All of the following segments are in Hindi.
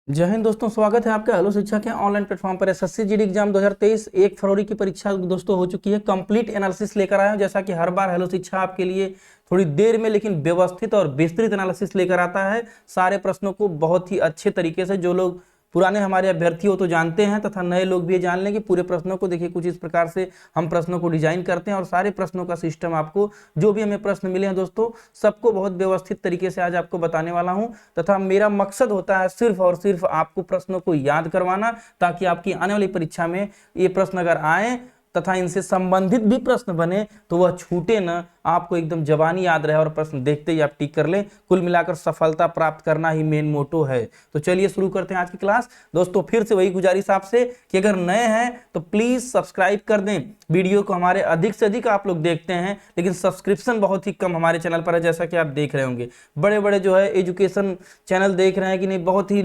जय हिंद दोस्तों, स्वागत है आपका हेलो शिक्षा के ऑनलाइन प्लेटफॉर्म पर। एसएससी जीडी एग्जाम 2023 1 फरवरी की परीक्षा दोस्तों हो चुकी है। कंप्लीट एनालिसिस लेकर आया हूं। जैसा कि हर बार हेलो शिक्षा आपके लिए थोड़ी देर में लेकिन व्यवस्थित और विस्तृत एनालिसिस लेकर आता है। सारे प्रश्नों को बहुत ही अच्छे तरीके से, जो लोग पुराने हमारे अभ्यर्थी हो तो जानते हैं तथा नए लोग भी जान लेंगे। पूरे प्रश्नों को देखिए, कुछ इस प्रकार से हम प्रश्नों को डिजाइन करते हैं और सारे प्रश्नों का सिस्टम आपको, जो भी हमें प्रश्न मिले हैं दोस्तों, सबको बहुत व्यवस्थित तरीके से आज आपको बताने वाला हूं। तथा मेरा मकसद होता है सिर्फ और सिर्फ आपको प्रश्नों को याद करवाना, ताकि आपकी आने वाली परीक्षा में ये प्रश्न अगर आए तथा इनसे संबंधित भी प्रश्न बने तो वह छूटे न, आपको एकदम जबानी याद रहे और प्रश्न देखते ही आप टिक कर लें। कुल मिलाकर सफलता प्राप्त करना ही मेन मोटो है। तो चलिए शुरू करते हैं आज की क्लास। दोस्तों फिर से वही गुजारिश आपसे कि अगर नए हैं तो प्लीज सब्सक्राइब कर दें। वीडियो को हमारे अधिक से अधिक आप लोग देखते हैं, लेकिन सब्सक्रिप्शन बहुत ही कम हमारे चैनल पर है, जैसा कि आप देख रहे होंगे। बड़े बड़े जो है एजुकेशन चैनल देख रहे हैं कि नहीं, बहुत ही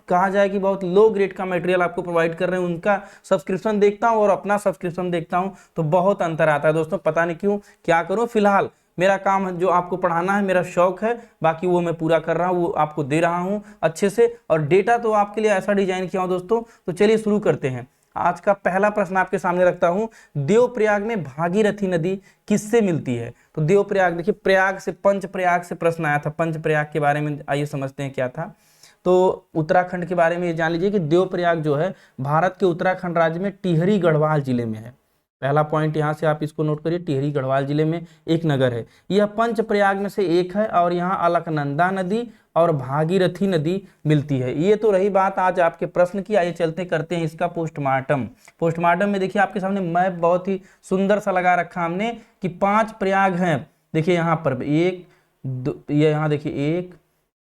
कहा जाए कि बहुत लो ग्रेड का मटेरियल आपको प्रोवाइड कर रहे हैं, उनका सब्सक्रिप्शन देखता हूं और अपना सब्सक्रिप्शन देखता हूं तो बहुत अंतर आता है दोस्तों। पता नहीं क्यों, क्या करूं। फिलहाल मेरा काम है जो आपको पढ़ाना है, मेरा शौक है, बाकी वो मैं पूरा कर रहा हूं, वो आपको दे रहा हूं अच्छे से। और डेटा तो आपके लिए ऐसा डिजाइन किया हूं दोस्तों। तो चलिए शुरू करते हैं। आज का पहला प्रश्न आपके सामने रखता हूं। देवप्रयाग में भागीरथी नदी किससे मिलती है? तो देवप्रयाग, देखिए प्रयाग से, पंच प्रयाग से प्रश्न आया था। पंच प्रयाग के बारे में आइए समझते हैं क्या था। तो उत्तराखंड के बारे में ये जान लीजिए कि देवप्रयाग जो है भारत के उत्तराखंड राज्य में टिहरी गढ़वाल जिले में है। पहला पॉइंट यहां से आप इसको नोट करिए, टिहरी गढ़वाल जिले में एक नगर है। यह पंच प्रयाग में से एक है और यहाँ अलकनंदा नदी और भागीरथी नदी मिलती है। ये तो रही बात आज आपके प्रश्न की। आइए चलते करते हैं इसका पोस्टमार्टम। पोस्टमार्टम में देखिए आपके सामने मैप बहुत ही सुंदर सा लगा रखा हमने कि 5 प्रयाग हैं। देखिए यहाँ पर एक दो, ये यहाँ देखिए 1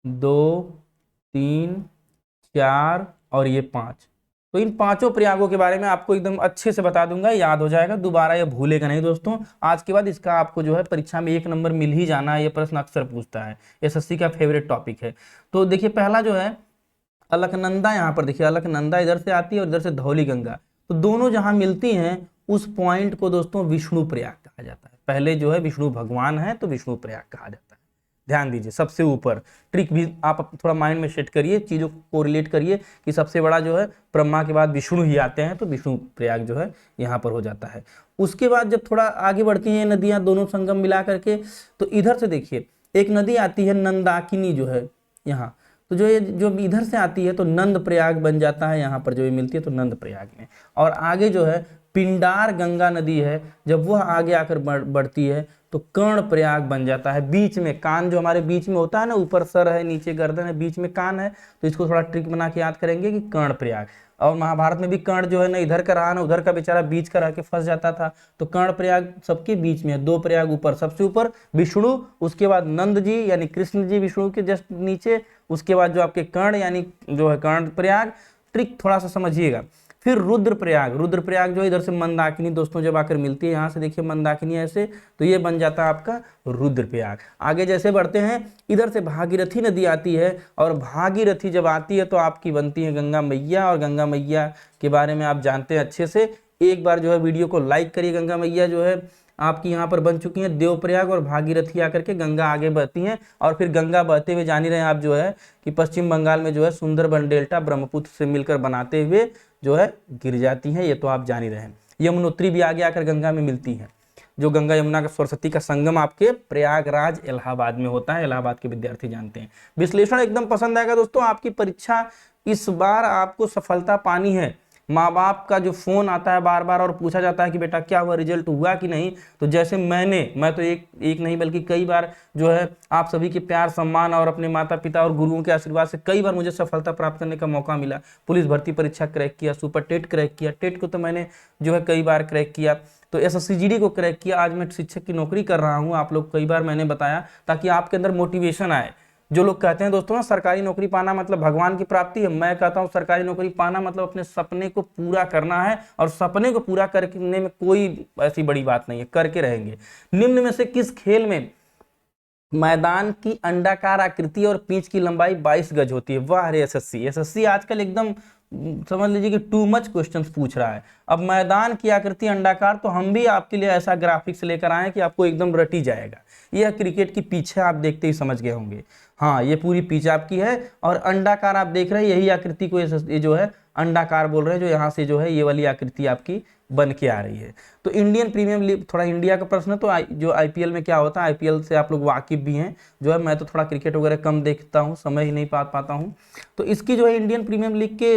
2 3 4 और ये 5। तो इन पांचों प्रयागों के बारे में आपको एकदम अच्छे से बता दूंगा, याद हो जाएगा, दोबारा ये भूलेगा नहीं दोस्तों। आज के बाद इसका आपको जो है परीक्षा में 1 नंबर मिल ही जाना है। ये प्रश्न अक्सर पूछता है, एसएससी का फेवरेट टॉपिक है। तो देखिए पहला जो है अलकनंदा, यहाँ पर देखिए अलकनंदा इधर से आती है और इधर से धौली गंगा, तो दोनों जहां मिलती हैं उस पॉइंट को दोस्तों विष्णु प्रयाग कहा जाता है। पहले जो है विष्णु भगवान है तो विष्णु प्रयाग कहा जाता है। ध्यान दीजिए, सबसे ऊपर ट्रिक भी आप थोड़ा माइंड में सेट करिए, चीजों को रिलेट करिए कि सबसे बड़ा जो है ब्रह्मा के बाद विष्णु ही आते हैं, तो विष्णु प्रयाग जो है यहाँ पर हो जाता है। उसके बाद जब थोड़ा आगे बढ़ती हैं नदियां, दोनों संगम मिला करके, तो इधर से देखिए एक नदी आती है नंदाकिनी जो है यहाँ। तो जो ये जो इधर से आती है तो नंद प्रयाग बन जाता है, यहाँ पर जो ये मिलती है तो नंद प्रयाग में। और आगे जो है पिंडार गंगा नदी है, जब वह आगे आकर बढ़ती है तो कर्ण प्रयाग बन जाता है। बीच में कान जो हमारे बीच में होता है ना, ऊपर सर है नीचे गर्दन है, बीच में कान है, तो इसको थोड़ा ट्रिक बना के याद करेंगे कि कर्ण प्रयाग। और महाभारत में भी कर्ण जो है ना इधर का रहा ना उधर का, बेचारा बीच का रह के फंस जाता था। तो कर्ण प्रयाग सबके बीच में है, 2 प्रयाग ऊपर, सबसे ऊपर विष्णु, उसके बाद नंद जी यानी कृष्ण जी विष्णु के जस्ट नीचे, उसके बाद जो आपके कर्ण यानी जो है कर्ण प्रयाग। ट्रिक थोड़ा सा समझिएगा। फिर रुद्रप्रयाग, रुद्रप्रयाग जो इधर से मंदाकिनी दोस्तों जब आकर मिलती है, यहाँ से देखिए मंदाकिनी ऐसे, तो ये बन जाता है आपका रुद्रप्रयाग। आगे जैसे बढ़ते हैं इधर से भागीरथी नदी आती है, और भागीरथी जब आती है तो आपकी बनती है गंगा मैया। और गंगा मैया के बारे में आप जानते हैं अच्छे से। एक बार जो है वीडियो को लाइक करिए। गंगा मैया जो है आपकी यहाँ पर बन चुकी हैं। देवप्रयाग और भागीरथी आकर के गंगा आगे बहती हैं, और फिर गंगा बहते हुए जान ही रहे हैं आप जो है कि पश्चिम बंगाल में जो है सुंदरबन डेल्टा ब्रह्मपुत्र से मिलकर बनाते हुए जो है गिर जाती हैं, ये तो आप जान ही रहे हैं। यमुनोत्री भी आगे आकर गंगा में मिलती है। जो गंगा यमुना का सरस्वती का संगम आपके प्रयागराज इलाहाबाद में होता है, इलाहाबाद के विद्यार्थी जानते हैं। विश्लेषण एकदम पसंद आएगा दोस्तों। आपकी परीक्षा इस बार आपको सफलता पानी है। माँ बाप का जो फोन आता है बार बार और पूछा जाता है कि बेटा क्या हुआ, रिजल्ट हुआ कि नहीं, तो जैसे मैं तो एक नहीं बल्कि कई बार जो है आप सभी के प्यार सम्मान और अपने माता पिता और गुरुओं के आशीर्वाद से कई बार मुझे सफलता प्राप्त करने का मौका मिला। पुलिस भर्ती परीक्षा क्रैक किया, सुपर टेट क्रैक किया, टेट को तो मैंने जो है कई बार क्रैक किया, तो एसएससी जीडी को क्रैक किया। आज मैं शिक्षक की नौकरी कर रहा हूँ, आप लोग कई बार मैंने बताया, ताकि आपके अंदर मोटिवेशन आए। जो लोग कहते हैं दोस्तों ना सरकारी नौकरी पाना मतलब भगवान की प्राप्ति है, मैं कहता हूं सरकारी नौकरी पाना मतलब अपने सपने को पूरा करना है, और सपने को पूरा करने में कोई ऐसी बड़ी बात नहीं है, करके रहेंगे। निम्न में से किस खेल में मैदान की अंडाकार आकृति और पिच की लंबाई 22 गज होती है? वाह रे एसएससी, एसएससी आजकल एकदम समझ लीजिए कि टू मच क्वेश्चंस पूछ रहा है। अब मैदान की आकृति अंडाकार, तो हम भी आपके लिए ऐसा ग्राफिक्स लेकर आए कि आपको एकदम रट ही जाएगा। यह क्रिकेट की पिच है, आप देखते ही समझ गए होंगे। हाँ, ये पूरी पिच आपकी है और अंडाकार आप देख रहे हैं, यही आकृति को ये जो है अंडाकार बोल रहे हैं, जो यहाँ से जो है ये वाली आकृति आपकी बन के आ रही है। तो इंडियन प्रीमियर लीग, थोड़ा इंडिया का प्रश्न है, तो जो आईपीएल में क्या होता है, आईपीएल से आप लोग वाकिफ भी हैं, जो है मैं तो थोड़ा क्रिकेट वगैरह कम देखता हूँ, समय ही नहीं पाता हूँ। तो इसकी जो है इंडियन प्रीमियर लीग के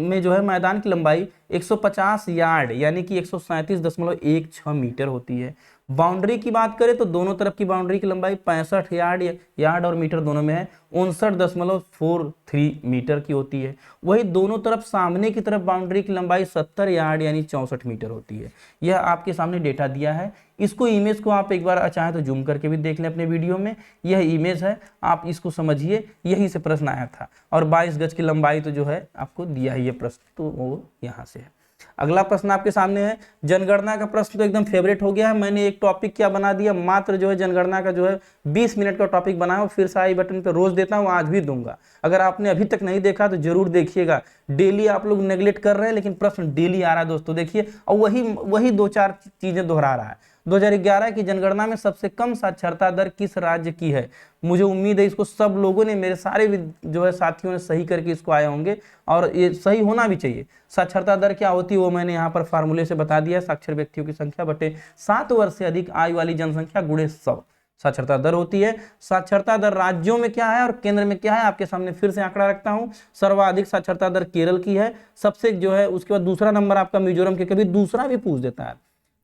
में जो है मैदान की लंबाई 150 यार्ड यानी कि 137.16 मीटर होती है। बाउंड्री की बात करें तो दोनों तरफ की बाउंड्री की लंबाई 65 यार्ड और मीटर दोनों में है, 59.43 मीटर की होती है। वही दोनों तरफ सामने की तरफ बाउंड्री की लंबाई 70 यार्ड यानी 64 मीटर होती है। यह आपके सामने डेटा दिया है। इसको इमेज को आप एक बार चाहें तो जूम करके भी देख लें अपने वीडियो में, यह इमेज है, आप इसको समझिए, यहीं से प्रश्न आया था। और 22 गज की लंबाई तो जो है आपको दिया ही है प्रश्न, तो वो यहाँ से है। अगला प्रश्न आपके सामने है जनगणना का प्रश्न, तो एकदम फेवरेट हो गया है। मैंने एक टॉपिक क्या बना दिया, मात्र जो है जनगणना का जो है 20 मिनट का टॉपिक बनाया, फिर से आई बटन पे रोज देता हूँ, आज भी दूंगा। अगर आपने अभी तक नहीं देखा तो जरूर देखिएगा। डेली आप लोग नेगलेक्ट कर रहे हैं, लेकिन प्रश्न डेली आ रहा है दोस्तों, देखिए। और वही 2-4 चीजें दोहरा रहा है। 2011 की जनगणना में सबसे कम साक्षरता दर किस राज्य की है? मुझे उम्मीद है इसको सब लोगों ने, मेरे सारे जो है साथियों ने सही करके इसको आए होंगे, और ये सही होना भी चाहिए। साक्षरता दर क्या होती है वो मैंने यहाँ पर फार्मूले से बता दिया, साक्षर व्यक्तियों की संख्या बटे 7 वर्ष से अधिक आयु वाली जनसंख्या गुणे 100 साक्षरता दर होती है। साक्षरता दर राज्यों में क्या है और केंद्र में क्या है, आपके सामने फिर से आंकड़ा रखता हूं। सर्वाधिक साक्षरता दर केरल की है, सबसे जो है उसके बाद दूसरा नंबर आपका मिजोरम के, कभी दूसरा भी पूछ देता है।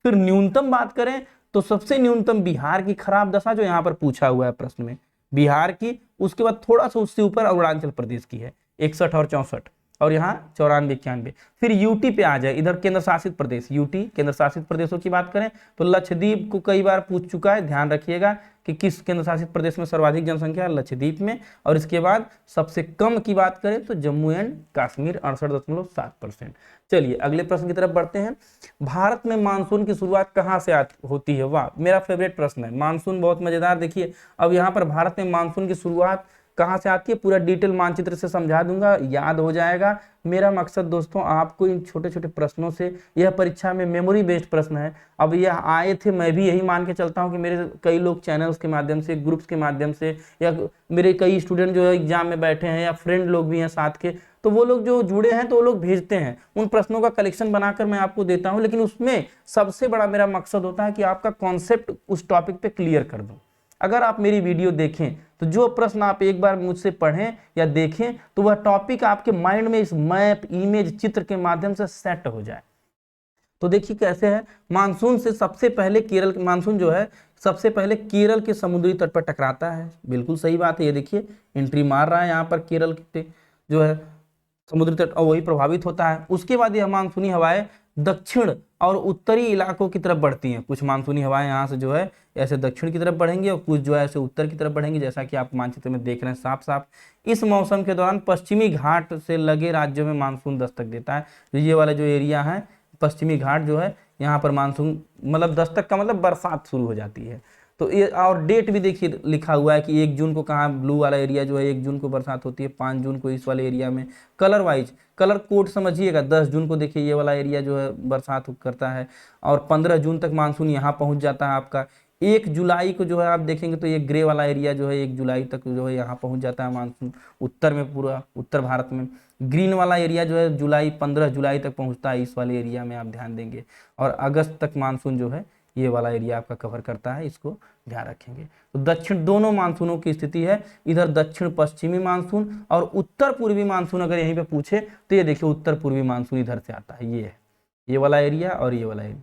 फिर न्यूनतम बात करें तो सबसे न्यूनतम बिहार की खराब दशा, जो यहाँ पर पूछा हुआ है प्रश्न में, बिहार की। उसके बाद थोड़ा सा उससे ऊपर अरुणाचल प्रदेश की है 61 और 64, और यहाँ 94-91। फिर यूटी पे आ जाए, इधर केंद्र शासित प्रदेश, यूटी केंद्र शासित प्रदेशों की बात करें तो लक्षद्वीप को कई बार पूछ चुका है, ध्यान रखिएगा कि किस केंद्र शासित प्रदेश में सर्वाधिक जनसंख्या है, लक्षद्वीप में। और इसके बाद सबसे कम की बात करें तो जम्मू एंड कश्मीर 68.7%। चलिए अगले प्रश्न की तरफ बढ़ते हैं। भारत में मानसून की शुरुआत कहाँ से होती है? वाह, मेरा फेवरेट प्रश्न है, मानसून बहुत मजेदार। देखिए अब यहाँ पर भारत में मानसून की शुरुआत कहाँ से आती है, पूरा डिटेल मानचित्र से समझा दूंगा, याद हो जाएगा। मेरा मकसद दोस्तों आपको इन छोटे छोटे प्रश्नों से, यह परीक्षा में मेमोरी बेस्ड प्रश्न है। अब यह आए थे, मैं भी यही मान के चलता हूँ कि मेरे कई लोग चैनल्स के माध्यम से, ग्रुप्स के माध्यम से, या मेरे कई स्टूडेंट जो है एग्जाम में बैठे हैं, या फ्रेंड लोग भी हैं साथ के, तो वो लोग जो जुड़े हैं तो वो लोग भेजते हैं, उन प्रश्नों का कलेक्शन बनाकर मैं आपको देता हूँ। लेकिन उसमें सबसे बड़ा मेरा मकसद होता है कि आपका कॉन्सेप्ट उस टॉपिक पे क्लियर कर दूं। अगर आप मेरी वीडियो देखें तो जो प्रश्न आप एक बार मुझसे पढ़ें या देखें तो वह टॉपिक आपके माइंड में इस मैप, इमेज, चित्र के माध्यम से सेट हो जाए। तो देखिए कैसे है, मानसून से सबसे पहले केरल, मानसून जो है सबसे पहले केरल के समुद्री तट पर टकराता है, बिल्कुल सही बात है। ये देखिए एंट्री मार रहा है यहाँ पर केरल पे जो है समुद्री तट, और वही प्रभावित होता है। उसके बाद यह मानसूनी हवाएं दक्षिण और उत्तरी इलाकों की तरफ बढ़ती हैं। कुछ मानसूनी हवाएं यहाँ से जो है ऐसे दक्षिण की तरफ बढ़ेंगी और कुछ जो है ऐसे उत्तर की तरफ बढ़ेंगी, जैसा कि आप मानचित्र में देख रहे हैं साफ साफ। इस मौसम के दौरान पश्चिमी घाट से लगे राज्यों में मानसून दस्तक देता है। जो ये वाला जो एरिया है पश्चिमी घाट जो है, यहाँ पर मानसून मतलब दस्तक का मतलब बरसात शुरू हो जाती है। तो ये और डेट भी देखिए लिखा हुआ है कि 1 जून को कहाँ, ब्लू वाला एरिया जो है 1 जून को बरसात होती है, 5 जून को इस वाले एरिया में। कलर वाइज, कलर कोड समझिएगा, 10 जून को देखिए ये वाला एरिया जो है बरसात करता है, और 15 जून तक मानसून यहाँ पहुँच जाता है आपका। 1 जुलाई को जो है आप देखेंगे तो ये ग्रे वाला एरिया जो है 1 जुलाई तक जो है यहाँ पहुँच जाता है मानसून उत्तर में, पूरा उत्तर भारत में। ग्रीन वाला एरिया जो है जुलाई 15 जुलाई तक पहुँचता है, इस वाले एरिया में आप ध्यान देंगे। और अगस्त तक मानसून जो है ये वाला एरिया आपका कवर करता है, इसको ध्यान रखेंगे। तो दक्षिण दोनों मानसूनों की स्थिति है, इधर दक्षिण पश्चिमी मानसून और उत्तर पूर्वी मानसून। अगर यहीं पे पूछे तो ये देखिए उत्तर पूर्वी मानसून इधर से आता है, ये है ये वाला एरिया और ये वाला एरिया।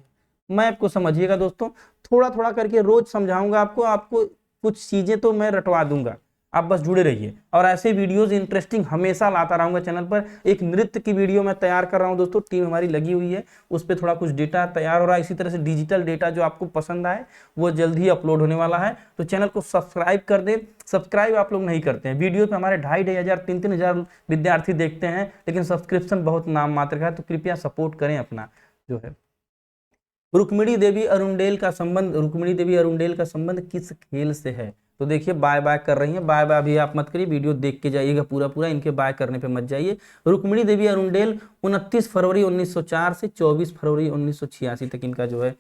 मैप को समझिएगा दोस्तों, थोड़ा थोड़ा करके रोज समझाऊंगा आपको कुछ चीजें तो मैं रटवा दूंगा, आप बस जुड़े रहिए। और ऐसे वीडियोस इंटरेस्टिंग हमेशा लाता रहूंगा चैनल पर। एक नृत्य की वीडियो मैं तैयार कर रहा हूं दोस्तों, टीम हमारी लगी हुई है, उस पर थोड़ा कुछ डेटा तैयार हो रहा है। इसी तरह से डिजिटल डेटा जो आपको पसंद आए वो जल्द ही अपलोड होने वाला है, तो चैनल को सब्सक्राइब कर दें। सब्सक्राइब आप लोग नहीं करते हैं, वीडियो पे हमारे 2,500 3,000 विद्यार्थी देखते हैं, लेकिन सब्सक्रिप्शन बहुत नाम मात्र का है, तो कृपया सपोर्ट करें अपना जो है। रुक्मिणी देवी अरुंडेल का संबंध किस खेल से है? तो देखिए बाय बाय कर रही हैं, बाय बाय अभी आप मत करिए, वीडियो देख के जाइएगा पूरा पूरा, इनके बाय करने पे मत जाइए। रुक्मिणी देवी अरुणडेल 29 फरवरी 1904 से 24 फरवरी 1986 तक इनका जो है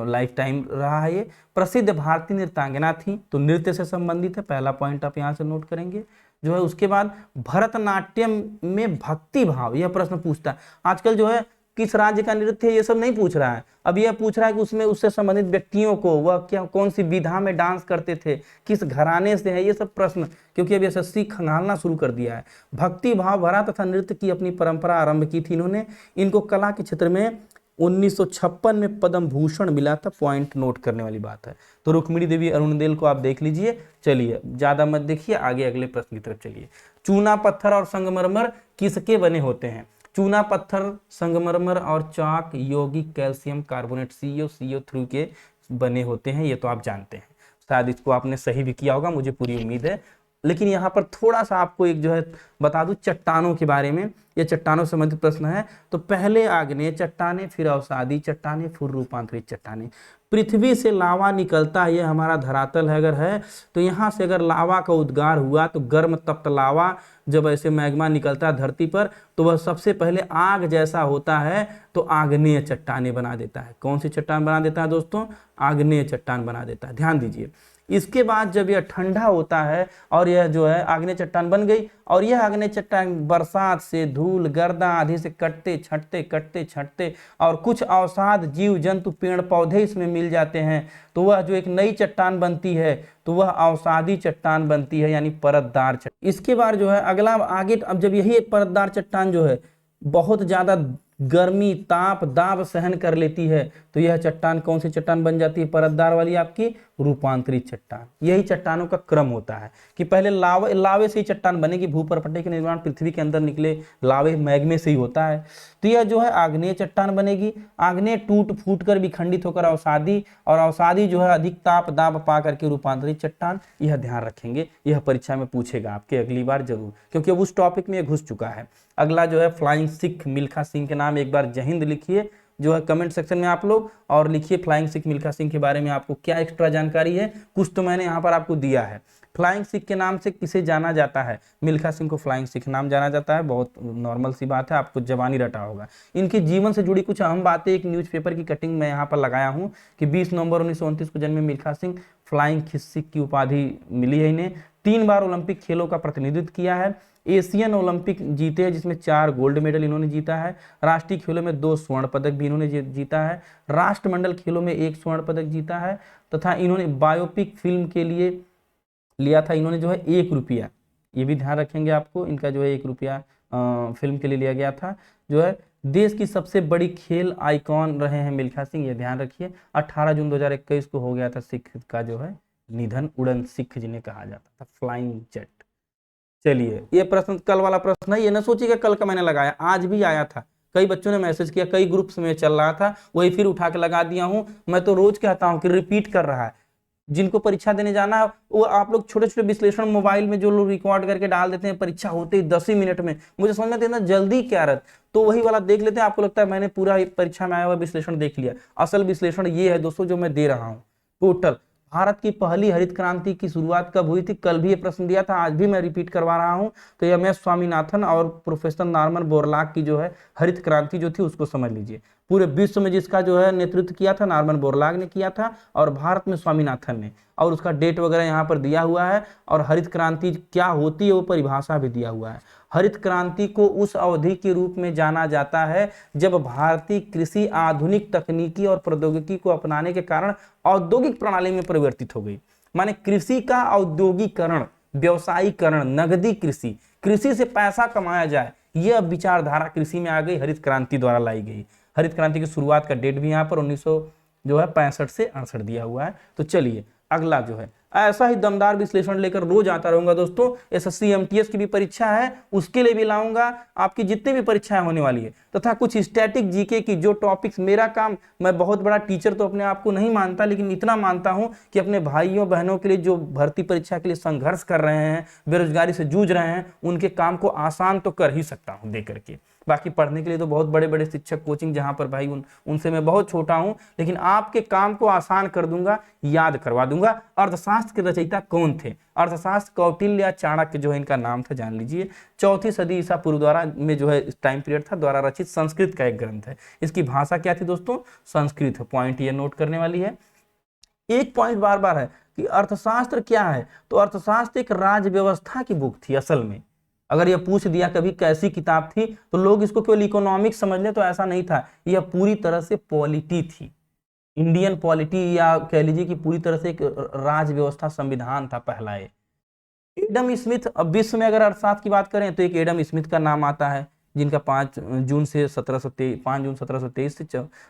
लाइफ टाइम रहा है। ये प्रसिद्ध भारतीय नृत्यांगना थी, तो नृत्य से संबंधित है, पहला पॉइंट आप यहाँ से नोट करेंगे जो है। उसके बाद भरतनाट्यम में भक्ति भाव, यह प्रश्न पूछता है। आजकल जो है किस राज्य का नृत्य है ये सब नहीं पूछ रहा है, अब यह पूछ रहा है कि उसमें उससे संबंधित व्यक्तियों को, वह क्या कौन सी विधा में डांस करते थे, किस घराने से है, ये सब प्रश्न, क्योंकि अब एसएससी खंगालना शुरू कर दिया है। भक्ति भाव भरा तथा नृत्य की अपनी परंपरा आरंभ की थी इन्होंने। इनको कला के क्षेत्र में 1956 में पद्म भूषण मिला था, पॉइंट नोट करने वाली बात है। तो रुक्मिणी देवी अरुणदेल को आप देख लीजिए। चलिए ज्यादा मत देखिए, आगे अगले प्रश्न की तरफ चलिए। चूना पत्थर और संगमरमर किसके बने होते हैं? चूना पत्थर, संगमरमर और चाक यौगिक कैल्शियम कार्बोनेट CO3 के बने होते हैं, ये तो आप जानते हैं। शायद इसको आपने सही भी किया होगा, मुझे पूरी उम्मीद है। लेकिन यहाँ पर थोड़ा सा आपको एक जो है बता दूं चट्टानों के बारे में, ये चट्टानों से संबंधित प्रश्न है। तो पहले आग्नेय चट्टानें, फिर अवसादी चट्टानें, फिर रूपांतरित चट्टानें। पृथ्वी से लावा निकलता है, ये हमारा धरातल है अगर है तो यहाँ से अगर लावा का उद्गार हुआ तो गर्म तप्त लावा जब ऐसे मैग्मा निकलता है धरती पर तो वह सबसे पहले आग जैसा होता है, तो आग्नेय चट्टानें बना देता है। कौन सी चट्टान बना देता है दोस्तों? आग्नेय चट्टान बना देता है, ध्यान दीजिए। इसके बाद जब यह ठंडा होता है और यह जो है आग्नेय चट्टान बन गई, और यह आग्नेय चट्टान बरसात से, धूल गर्दा आदि से कटते छटते और कुछ अवसाद जीव जंतु पेड़ पौधे इसमें मिल जाते हैं, तो वह जो एक नई चट्टान बनती है तो वह अवसादी चट्टान बनती है, यानी परतदार चट्टान। इसके बाद जो है अगला आगे, अब जब यही परतदार चट्टान जो है बहुत ज्यादा गर्मी ताप दाब सहन कर लेती है तो यह चट्टान कौन सी चट्टान बन जाती है? परतदार वाली आपकी रूपांतरित चट्टान। यही चट्टानों का क्रम होता है कि पहले लावे से ही चट्टान बनेगी, भूपरपट्टे के निर्माण पृथ्वी के अंदर निकले लावे मैग्मे से ही होता है। तो यह जो है आग्नेय चट्टान बनेगी, आग्नेय टूट फूट कर विखंडित होकर अवसादी, और अवसादी जो है अधिक ताप दाब पा करके रूपांतरित चट्टान। यह ध्यान रखेंगे, यह परीक्षा में पूछेगा आपके अगली बार जरूर, क्योंकि अब उस टॉपिक में घुस चुका है। अगला जो है फ्लाइंग सिख मिल्खा सिंह के नाम एक बार जय हिंद लिखिए जो है कमेंट सेक्शन में आप लोग, और लिखिए फ्लाइंग सिख मिल्खा सिंह के बारे में आपको क्या एक्स्ट्रा जानकारी है। कुछ तो मैंने यहाँ पर आपको दिया है। फ्लाइंग सिख के नाम से किसे जाना जाता है? मिल्खा सिंह को फ्लाइंग सिख नाम जाना जाता है, बहुत नॉर्मल सी बात है, आपको जवानी रटा होगा। इनके जीवन से जुड़ी कुछ अहम बातें एक न्यूज़पेपर की कटिंग में यहाँ पर लगाया हूँ कि 20 नवंबर 1929 को जन्मे मिल्खा सिंह, फ्लाइंग सिख की उपाधि मिली है इन्हें। 3 बार ओलंपिक खेलों का प्रतिनिधित्व किया है, एशियन ओलंपिक जीते हैं जिसमें 4 गोल्ड मेडल इन्होंने जीता है, राष्ट्रीय खेलों में 2 स्वर्ण पदक भी इन्होंने जीता है, राष्ट्रमंडल खेलों में 1 स्वर्ण पदक जीता है, तथा इन्होंने बायोपिक फिल्म के लिए लिया था इन्होंने जो है 1 रुपया, ये भी ध्यान रखेंगे आपको, इनका जो है 1 रुपया फिल्म के लिए लिया गया था। जो है देश की सबसे बड़ी खेल आइकॉन रहे हैं मिल्खा सिंह, ये ध्यान रखिए। 18 जून 2021 को हो गया था सिख का जो है निधन, उड़न सिख जिन्हें कहा जाता था, फ्लाइंग जेट। चलिए ये प्रश्न कल वाला प्रश्न है, ये ना सोचिएगा कल का मैंने लगाया, आज भी आया था, कई बच्चों ने मैसेज किया, कई ग्रुप्स में चल रहा था, वही फिर उठा के लगा दिया हूं। मैं तो रोज कहता हूं कि रिपीट कर रहा है, जिनको परीक्षा देने जाना है वो आप लोग छोटे छोटे विश्लेषण मोबाइल में जो लोग रिकॉर्ड करके डाल देते हैं परीक्षा होते ही 10 ही मिनट में, मुझे समझ में आता है जल्दी क्या रहता, तो वही वाला देख लेते हैं, आपको लगता है मैंने पूरा परीक्षा में आया हुआ विश्लेषण देख लिया। असल विश्लेषण ये है दोस्तों जो मैं दे रहा हूँ टोटल। भारत की पहली हरित क्रांति की शुरुआत कब हुई थी? कल भी ये प्रश्न दिया था, आज भी मैं रिपीट करवा रहा हूं। तो MS स्वामीनाथन और प्रोफेसर नॉर्मन बोरलॉग की जो है हरित क्रांति जो थी उसको समझ लीजिए। पूरे विश्व में जिसका जो है नेतृत्व किया था नॉर्मन बोरलॉग ने किया था, और भारत में स्वामीनाथन ने, और उसका डेट वगैरह यहाँ पर दिया हुआ है, और हरित क्रांति क्या होती है वो परिभाषा भी दिया हुआ है। हरित क्रांति को उस अवधि के रूप में जाना जाता है जब भारतीय कृषि आधुनिक तकनीकी और प्रौद्योगिकी को अपनाने के कारण औद्योगिक प्रणाली में परिवर्तित हो गई। माने कृषि का औद्योगिकरण, व्यवसायीकरण, नगदी कृषि, कृषि से पैसा कमाया जाए, यह विचारधारा कृषि में आ गई, हरित क्रांति द्वारा लाई गई। हरित क्रांति की शुरुआत का डेट भी यहाँ पर 1965 से 68 दिया हुआ है। तो चलिए अगला जो है ऐसा ही दमदार विश्लेषण लेकर रोज आता रहूंगा दोस्तों। SSC MTS की भी परीक्षा है, उसके लिए भी लाऊंगा, आपकी जितनी भी परीक्षाएं होने वाली है, तथा कुछ स्टैटिक जीके की जो टॉपिक्स, मेरा काम, मैं बहुत बड़ा टीचर तो अपने आप को नहीं मानता, लेकिन इतना मानता हूं कि अपने भाइयों बहनों के लिए जो भर्ती परीक्षा के लिए संघर्ष कर रहे हैं, बेरोजगारी से जूझ रहे हैं, उनके काम को आसान तो कर ही सकता हूं दे करके। बाकी पढ़ने के लिए तो बहुत बड़े बड़े शिक्षक कोचिंग जहां पर भाई उनसे मैं बहुत छोटा हूं, लेकिन आपके काम को आसान कर दूंगा, याद करवा दूंगा। अर्थशास्त्र के रचयिता कौन थे? अर्थशास्त्र कौटिल्य या चाणक्य जो है इनका नाम था, जान लीजिए। 4वीं सदी ईसा पूर्व द्वारा में जो है इस टाइम पीरियड था, द्वारा रचित संस्कृत का एक ग्रंथ है। इसकी भाषा क्या थी दोस्तों? संस्कृत है। पॉइंट ये नोट करने वाली है। एक पॉइंट बार बार है कि अर्थशास्त्र क्या है, तो अर्थशास्त्र एक राज्य व्यवस्था की बुक थी असल में। अगर यह पूछ दिया कभी कैसी किताब थी, तो लोग इसको केवल इकोनॉमिक्स समझ ले, तो ऐसा नहीं था। यह पूरी तरह से पॉलिटी थी, इंडियन पॉलिटी, या कह लीजिए कि पूरी तरह से एक राज्य व्यवस्था संविधान था पहला ये। एडम स्मिथ, अब विश्व में अगर अर्थशास्त्र की बात करें तो एक एडम स्मिथ का नाम आता है, जिनका 5 जून 1723 से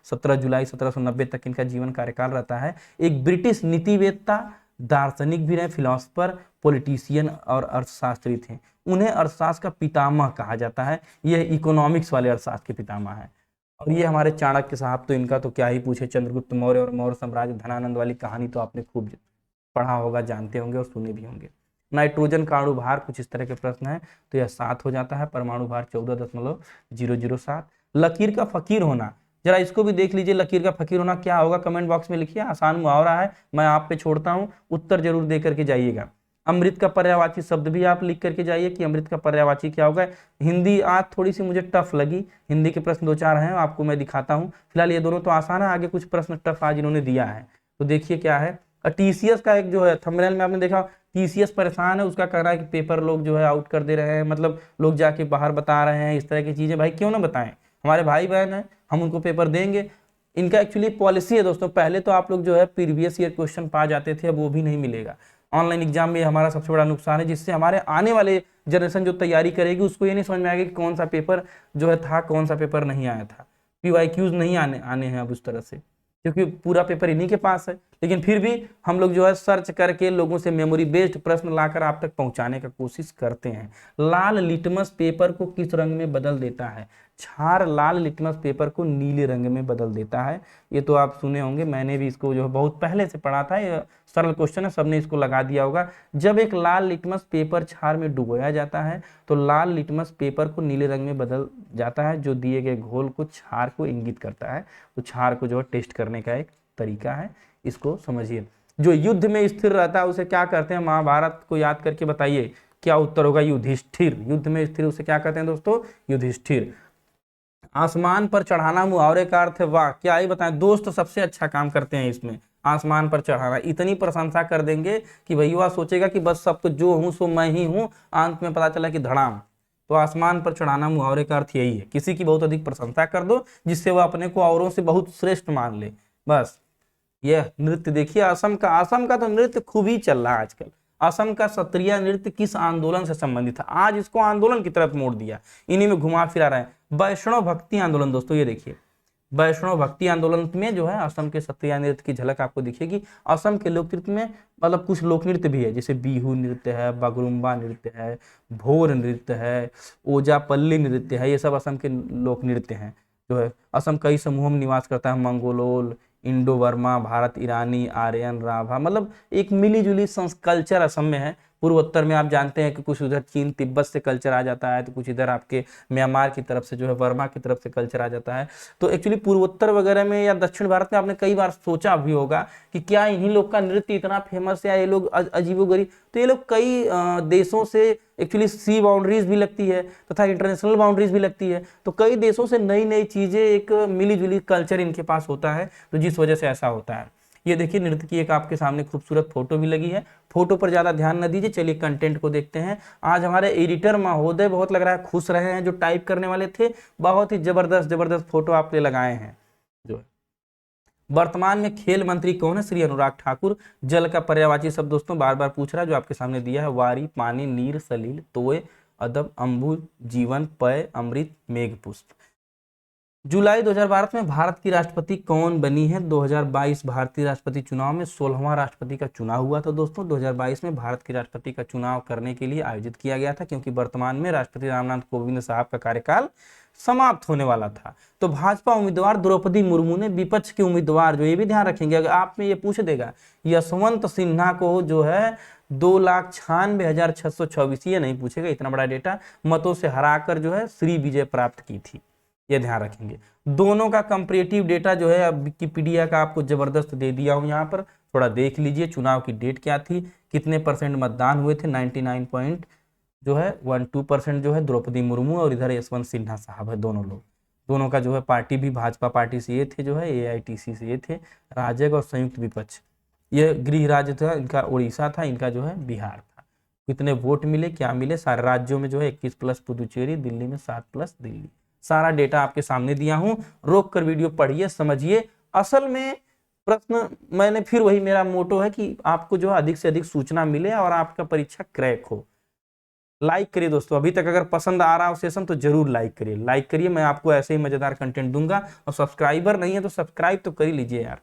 17 जुलाई 1790 तक इनका जीवन कार्यकाल रहता है। एक ब्रिटिश नीतिवेत्ता, दार्शनिक भी रहे, फिलोसफर, पॉलिटिशियन और अर्थशास्त्री थे। उन्हें अर्थशास्त्र का पितामह कहा जाता है। यह इकोनॉमिक्स वाले अर्थशास्त्र के पितामह है। और ये हमारे चाणक्य साहब, तो इनका तो क्या ही पूछे, चंद्रगुप्त मौर्य और मौर्य साम्राज्य, धनानंद वाली कहानी तो आपने खूब पढ़ा होगा, जानते होंगे और सुने भी होंगे। नाइट्रोजन का अणु भार, कुछ इस तरह के प्रश्न है, तो यह 7 हो जाता है। परमाणु भार 14.007। लकीर का फकीर होना, जरा इसको भी देख लीजिए। लकीर का फकीर होना क्या होगा, कमेंट बॉक्स में लिखिए। आसान मुहावरा है, मैं आप पे छोड़ता हूं, उत्तर जरूर दे करके जाइएगा। अमृत का पर्यायवाची शब्द भी आप लिख करके जाइए कि अमृत का पर्यायवाची क्या होगा। हिंदी आज थोड़ी सी मुझे टफ लगी, हिंदी के प्रश्न 2-4 हैं, आपको मैं दिखाता हूं। फिलहाल ये दोनों तो आसान है, आगे कुछ प्रश्न टफ आज इन्होंने दिया है, तो देखिए क्या है। टीसीएस का एक जो है थंबनेल में आपने देखा, टीसीएस परेशान है, उसका कहना है कि पेपर लोग जो है आउट कर दे रहे हैं, मतलब लोग जाके बाहर बता रहे हैं इस तरह की चीजें। भाई क्यों ना बताएं, हमारे भाई बहन हैं, हम उनको पेपर देंगे। इनका एक्चुअली पॉलिसी है दोस्तों, पहले तो आप लोग जो है प्रीवियस ईयर क्वेश्चन पा जाते थे, अब वो भी नहीं मिलेगा। ऑनलाइन एग्जाम में हमारा सबसे बड़ा नुकसान है, जिससे हमारे आने वाले जनरेशन जो तैयारी करेगी उसको ये नहीं समझ में आएगा कि कौन सा पेपर जो है था, कौन सा पेपर नहीं आया था। PYQs नहीं आने हैं अब उस तरह से, क्योंकि पूरा पेपर इन्हीं के पास है। लेकिन फिर भी हम लोग जो है सर्च करके लोगों से मेमोरी बेस्ड प्रश्न लाकर आप तक पहुंचाने का कोशिश करते हैं। लाल लिटमस पेपर को किस रंग में बदल देता है? क्षार लाल लिटमस पेपर को नीले रंग में बदल देता है। ये तो आप सुने होंगे, मैंने भी इसको जो है बहुत पहले से पढ़ा था, ये सरल क्वेश्चन है, सबने इसको लगा दिया होगा। जब एक लाल लिटमस पेपर क्षार में डुबोया जाता है तो लाल लिटमस पेपर को नीले रंग में बदल जाता है, जो दिए गए घोल को क्षार को इंगित करता है। तो क्षार को जो है टेस्ट करने का एक तरीका है, इसको समझिए। जो युद्ध में स्थिर रहता है उसे क्या कहते हैं? महाभारत को याद करके बताइए, क्या उत्तर होगा? युधिष्ठिर। युद्ध में स्थिर उसे क्या कहते हैं दोस्तों? युधिष्ठिर। आसमान पर चढ़ाना मुहावरे का अर्थ है वाह, क्या ही बताएं, दोस्त सबसे अच्छा काम करते हैं इसमें। आसमान पर चढ़ाना, इतनी प्रशंसा कर देंगे कि भैया सोचेगा कि बस सब तो जो हूं सो मैं ही हूं, अंत में पता चला कि धड़ाम। तो आसमान पर चढ़ाना मुहावरे का अर्थ यही है, किसी की बहुत अधिक प्रशंसा कर दो जिससे वह अपने को औरों से बहुत श्रेष्ठ मान ले। बस यह नृत्य देखिए, असम का तो नृत्य खूब ही चल रहा है आजकल। असम का सत्रिया नृत्य किस आंदोलन से संबंधित था? आज इसको आंदोलन की तरफ मोड़ दिया, इन्हीं में घुमा फिरा रहे हैं। वैष्णव भक्ति आंदोलन दोस्तों, ये देखिए वैष्णव भक्ति आंदोलन में जो है असम के सत्रिया नृत्य की झलक आपको दिखेगी। असम के लोक नृत्य में मतलब कुछ लोक नृत्य भी है, जैसे बिहू नृत्य है, बागरुम्बा नृत्य है, भोर नृत्य है, ओजापल्ली नृत्य है, ये सब असम के लोक नृत्य हैं। जो है असम कई समूहों में निवास करता है, मंगोलोल, इंडो वर्मा, भारत ईरानी, आर्यन, राभा, मतलब एक मिली जुली कल्चर असम में है। पूर्वोत्तर में आप जानते हैं कि कुछ उधर चीन तिब्बत से कल्चर आ जाता है, तो कुछ इधर आपके म्यांमार की तरफ से जो है वर्मा की तरफ से कल्चर आ जाता है। तो एक्चुअली पूर्वोत्तर वगैरह में या दक्षिण भारत में आपने कई बार सोचा भी होगा कि क्या इन्हीं लोग का नृत्य इतना फेमस है, ये लोग अजीबोगरीब। तो ये लोग कई देशों से एक्चुअली सी बाउंड्रीज भी लगती है तथा इंटरनेशनल बाउंड्रीज भी लगती है, तो कई देशों से नई नई चीजें, एक मिली जुली कल्चर इनके पास होता है, तो जिस वजह से ऐसा होता है। ये देखिए नृत्य की एक आपके सामने खूबसूरत फोटो भी लगी है। फोटो पर ज्यादा ध्यान न दीजिए, चलिए कंटेंट को देखते हैं। आज हमारे एडिटर महोदय बहुत लग रहा है खुश रहे हैं, जो टाइप करने वाले थे, बहुत ही जबरदस्त फोटो आपने लगाए हैं। जो वर्तमान में खेल मंत्री कौन है? श्री अनुराग ठाकुर। जल का पर्यायवाची शब्द दोस्तों बार बार पूछ रहा है, जो आपके सामने दिया है, वारी, पानी, नीर, सलील, तोय, अदब, अम्बु, जीवन, पय, अमृत, मेघ पुष्प। जुलाई 2012 में भारत की राष्ट्रपति कौन बनी है? 2022 भारतीय राष्ट्रपति चुनाव में 16वां राष्ट्रपति का चुनाव हुआ था दोस्तों। 2022 में भारत के राष्ट्रपति का चुनाव करने के लिए आयोजित किया गया था, क्योंकि वर्तमान में राष्ट्रपति रामनाथ कोविंद साहब का कार्यकाल समाप्त होने वाला था। तो भाजपा उम्मीदवार द्रौपदी मुर्मू ने विपक्ष के उम्मीदवार, जो ये भी ध्यान रखेंगे, अगर आप में ये पूछ देगा यशवंत सिन्हा को जो है 2,96,624, ये नहीं पूछेगा, इतना बड़ा डेटा मतों से हराकर जो है श्री विजय प्राप्त की थी, ये ध्यान रखेंगे। दोनों का कंपैरेटिव डेटा जो है अब विकिपीडिया का आपको जबरदस्त दे दिया हूं, यहाँ पर थोड़ा देख लीजिए। चुनाव की डेट क्या थी, कितने % मतदान हुए थे, 99.12% जो है द्रौपदी मुर्मू और इधर यशवंत सिन्हा साहब है, दोनों लोग। दोनों का जो है पार्टी भी भाजपा पार्टी से ये थे, जो है AITC से ये थे, राजग और संयुक्त विपक्ष। ये गृह राज्य था इनका उड़ीसा था, इनका जो है बिहार था। कितने वोट मिले, क्या मिले, सारे राज्यों में जो है 21+ पुदुचेरी, दिल्ली में 7+ दिल्ली। सारा डेटा आपके सामने दिया हूं, रोक कर वीडियो पढ़िए, समझिए। असल में प्रश्न मैंने फिर वही, मेरा मोटो है कि आपको जो है अधिक से अधिक सूचना मिले और आपका परीक्षा क्रैक हो। लाइक करिए दोस्तों, अभी तक अगर पसंद आ रहा हो सेशन तो जरूर लाइक करिए, लाइक करिए, मैं आपको ऐसे ही मजेदार कंटेंट दूंगा। और सब्सक्राइबर नहीं है तो सब्सक्राइब तो कर ही लीजिए यार।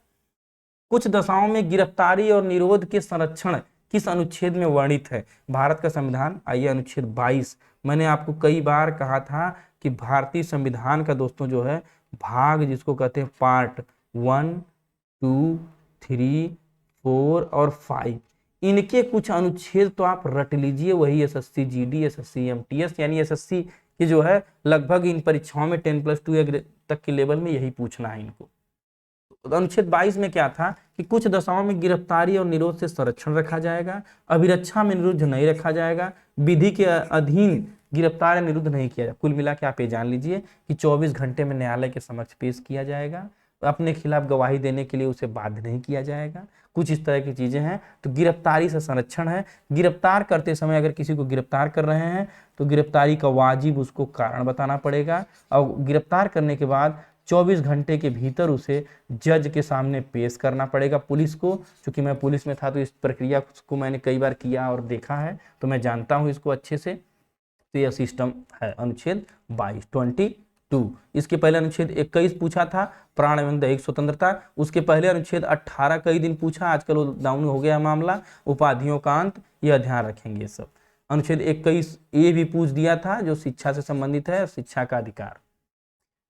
कुछ दशाओं में गिरफ्तारी और निरोध के संरक्षण किस अनुच्छेद में वर्णित है भारत का संविधान? आइए अनुच्छेद 22। मैंने आपको कई बार कहा था कि भारतीय संविधान का दोस्तों जो है भाग, जिसको कहते हैं पार्ट 1, 2, 3, 4 और 5, इनके कुछ अनुच्छेद तो आप रट लीजिए। वही SSC GD, SSC MTS यानी SSC की जो है लगभग इन परीक्षाओं में 10+2 तक के लेवल में यही पूछना है इनको। अनुच्छेद 22 में क्या था कि कुछ दशाओं में गिरफ्तारी और निरोध से संरक्षण रखा जाएगा, अभिरक्षा में निरुद्ध नहीं रखा जाएगा, विधि के अधीन गिरफ्तार या निरुद्ध नहीं किया जाएगा। कुल मिला के आप ये जान लीजिए कि 24 घंटे में न्यायालय के समक्ष पेश किया जाएगा, अपने खिलाफ गवाही देने के लिए उसे बाध्य नहीं किया जाएगा, कुछ इस तरह की चीजें हैं। तो गिरफ्तारी से संरक्षण है। गिरफ्तार करते समय अगर किसी को गिरफ्तार कर रहे हैं तो गिरफ्तारी का वाजिब उसको कारण बताना पड़ेगा, और गिरफ्तार करने के बाद 24 घंटे के भीतर उसे जज के सामने पेश करना पड़ेगा पुलिस को। क्योंकि मैं पुलिस में था तो इस प्रक्रिया को मैंने कई बार किया और देखा है, तो मैं जानता हूं इसको अच्छे से। तो यह सिस्टम है अनुच्छेद 22। इसके पहले अनुच्छेद 21 पूछा था, प्राण एवं दैहिक स्वतंत्रता। उसके पहले अनुच्छेद 18 कई दिन पूछा, आजकल वो डाउन हो गया मामला, उपाधियों का अंत, यह ध्यान रखेंगे सब। अनुच्छेद 21A भी पूछ दिया था जो शिक्षा से संबंधित है, शिक्षा का अधिकार।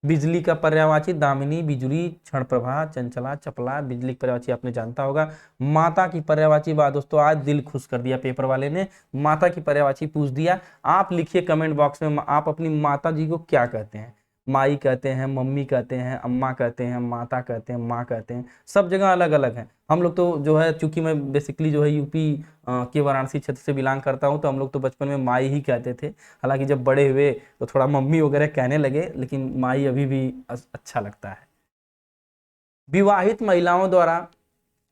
बिजली का पर्यायवाची दामिनी, बिजुली, क्षण प्रभा, चंचला, चपला। बिजली का पर्यायवाची आपने जानता होगा। माता की पर्यायवाची बात दोस्तों आज दिल खुश कर दिया पेपर वाले ने, माता की पर्यायवाची पूछ दिया। आप लिखिए कमेंट बॉक्स में आप अपनी माता जी को क्या कहते हैं। माई कहते हैं, मम्मी कहते हैं, अम्मा कहते हैं, माता कहते हैं, माँ कहते हैं, सब जगह अलग अलग हैं। हम लोग तो जो है, चूंकि मैं बेसिकली जो है यूपी के वाराणसी क्षेत्र से बिलोंग करता हूं, तो हम लोग तो बचपन में माई ही कहते थे। हालांकि जब बड़े हुए तो थोड़ा मम्मी वगैरह कहने लगे, लेकिन माई अभी भी अच्छा लगता है। विवाहित महिलाओं द्वारा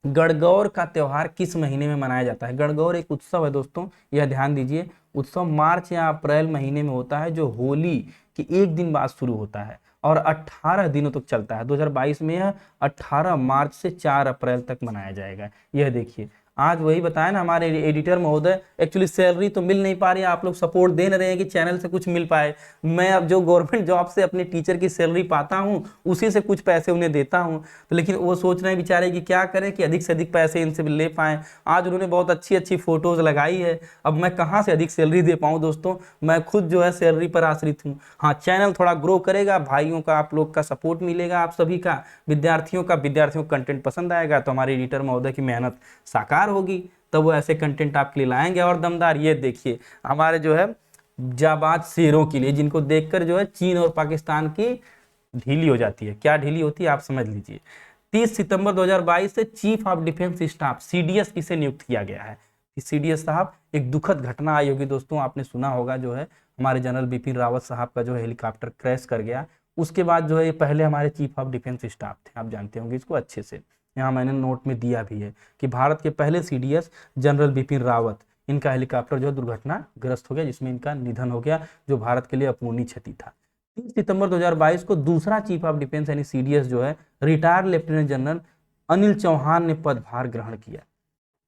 गणगौर का त्योहार किस महीने में मनाया जाता है? गणगौर एक उत्सव है दोस्तों, यह ध्यान दीजिए। उत्सव मार्च या अप्रैल महीने में होता है, जो होली के एक दिन बाद शुरू होता है और 18 दिनों तक चलता है। 2022 में यह 18 मार्च से 4 अप्रैल तक मनाया जाएगा। यह देखिए, आज वही बताया ना हमारे एडिटर महोदय, एक्चुअली सैलरी तो मिल नहीं पा रही है, आप लोग सपोर्ट दे रहे हैं कि चैनल से कुछ मिल पाए। मैं अब जो गवर्नमेंट जॉब से अपने टीचर की सैलरी पाता हूं, उसी से कुछ पैसे उन्हें देता हूं। तो लेकिन वो सोच रहे हैं बेचारे कि क्या करें कि अधिक से अधिक पैसे इनसे ले पाएं। आज उन्होंने बहुत अच्छी अच्छी फोटोज लगाई है, अब मैं कहाँ से अधिक सैलरी दे पाऊँ दोस्तों, मैं खुद जो है सैलरी पर आश्रित हूँ। हाँ, चैनल थोड़ा ग्रो करेगा, भाइयों का आप लोग का सपोर्ट मिलेगा, आप सभी का, विद्यार्थियों का कंटेंट पसंद आएगा तो हमारे एडिटर महोदय की मेहनत साकार होगी, तब वो ऐसे कंटेंट आपके लिए लाएंगे और दमदार। ये देखिए हमारे जो है जाबाज शेरों के लिए, जिनको देखकर जो है चीन और पाकिस्तान की ढीली हो जाती है। क्या ढीली होती है आप समझ लीजिए। 30 सितंबर 2022 से chief of defence staff CDS किसे नियुक्त किया गया है? CDS साहब, एक दुखद घटना आई होगी दोस्तों, आपने सुना होगा, जो है हमारे जनरल बिपिन रावत साहब का जो है हेलीकॉप्टर क्रैश कर गया। उसके बाद जो है ये पहले हमारे चीफ ऑफ डिफेंस स्टाफ थे, आप जानते होंगे इसको अच्छे से, यहाँ मैंने नोट में दिया भी है कि भारत के पहले CDS जनरल बिपिन रावत, इनका हेलीकॉप्टर जो दुर्घटनाग्रस्त हो गया, जिसमें इनका निधन हो गया, जो भारत के लिए अपूर्णीय क्षति था। 30 सितंबर 2022 को दूसरा चीफ ऑफ डिफेंस यानी CDS जो है retired lieutenant general Anil Chauhan ने पदभार ग्रहण किया।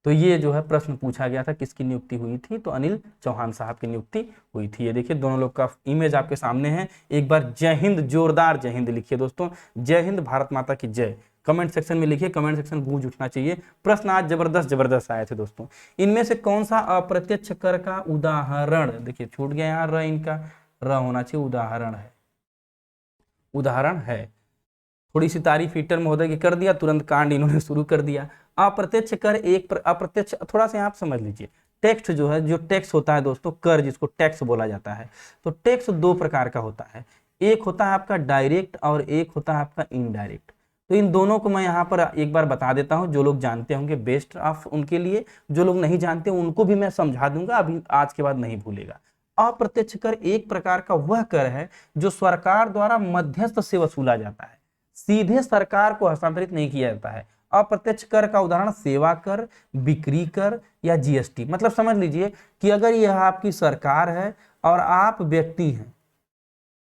तो ये जो है प्रश्न पूछा गया था किसकी नियुक्ति हुई थी, तो अनिल चौहान साहब की नियुक्ति हुई थी। ये देखिए दोनों लोग का इमेज आपके सामने है। एक बार जय हिंद, जोरदार जय हिंद लिखिए दोस्तों, जय हिंद, भारत माता की जय। कमेंट सेक्शन में लिखिए, कमेंट सेक्शन गूंज उठना चाहिए। प्रश्न आज जबरदस्त आए थे दोस्तों। इनमें से कौन सा अप्रत्यक्ष कर का उदाहरण, देखिए छूट गया यहाँ र, इनका र होना चाहिए, उदाहरण है। थोड़ी सी तारीफ ईटर महोदय की कर दिया, तुरंत कांड इन्होंने शुरू कर दिया। अप्रत्यक्ष कर एक अप्रत्यक्ष, थोड़ा सा आप समझ लीजिए, टैक्स जो है, जो टैक्स होता है दोस्तों, कर जिसको टैक्स बोला जाता है, तो टैक्स दो प्रकार का होता है, एक होता है आपका डायरेक्ट और एक होता है आपका इनडायरेक्ट। तो इन दोनों को मैं यहाँ पर एक बार बता देता हूँ, जो लोग जानते होंगे बेस्ट ऑफ उनके लिए, जो लोग नहीं जानते उनको भी मैं समझा दूंगा, अभी आज के बाद नहीं भूलेगा। अप्रत्यक्ष कर एक प्रकार का वह कर है जो सरकार द्वारा मध्यस्थ से वसूला जाता है, सीधे सरकार को हस्तांतरित नहीं किया जाता है। अप्रत्यक्ष कर का उदाहरण सेवा कर, बिक्री कर या जीएसटी। मतलब समझ लीजिए कि अगर यह आपकी सरकार है और आप व्यक्ति हैं,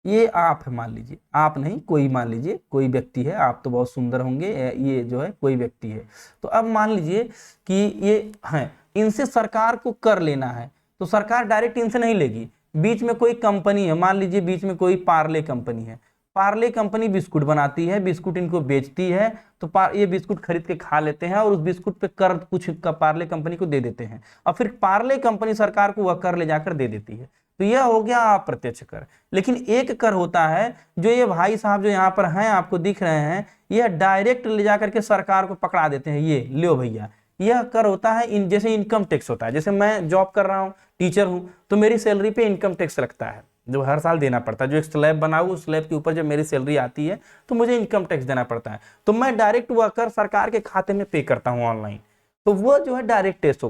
ये आप है, मान लीजिए आप नहीं, कोई मान लीजिए कोई व्यक्ति है, आप तो बहुत सुंदर होंगे, ये जो है कोई व्यक्ति है। तो अब मान लीजिए कि ये है, इनसे सरकार को कर लेना है, तो सरकार डायरेक्ट इनसे नहीं लेगी, बीच में कोई कंपनी है, मान लीजिए बीच में कोई पार्ले कंपनी है, पार्ले कंपनी बिस्कुट बनाती है, बिस्कुट इनको बेचती है, तो ये बिस्कुट खरीद के खा लेते हैं और उस बिस्कुट पे कर कुछ पार्ले कंपनी को दे देते हैं, और फिर पार्ले कंपनी सरकार को वह कर ले जाकर दे देती है। तो यह हो गया अप्रत्यक्ष कर। लेकिन एक कर होता है जो ये भाई साहब जो यहाँ पर हैं आपको दिख रहे हैं, यह डायरेक्ट ले जाकर के सरकार को पकड़ा देते हैं, ये लो भैया। यह कर होता है जैसे इनकम टैक्स होता है, जैसे मैं जॉब कर रहा हूँ, टीचर हूँ, तो मेरी सैलरी पे इनकम टैक्स लगता है जो हर साल देना पड़ता है, जो एक स्लैब बना हुआ उस स्लैब के ऊपर जब मेरी सैलरी आती है तो मुझे इनकम टैक्स देना पड़ता है, तो मैं डायरेक्ट वह कर सरकार के खाते में पे करता हूँ ऑनलाइन, तो वह जो है डायरेक्ट टैक्स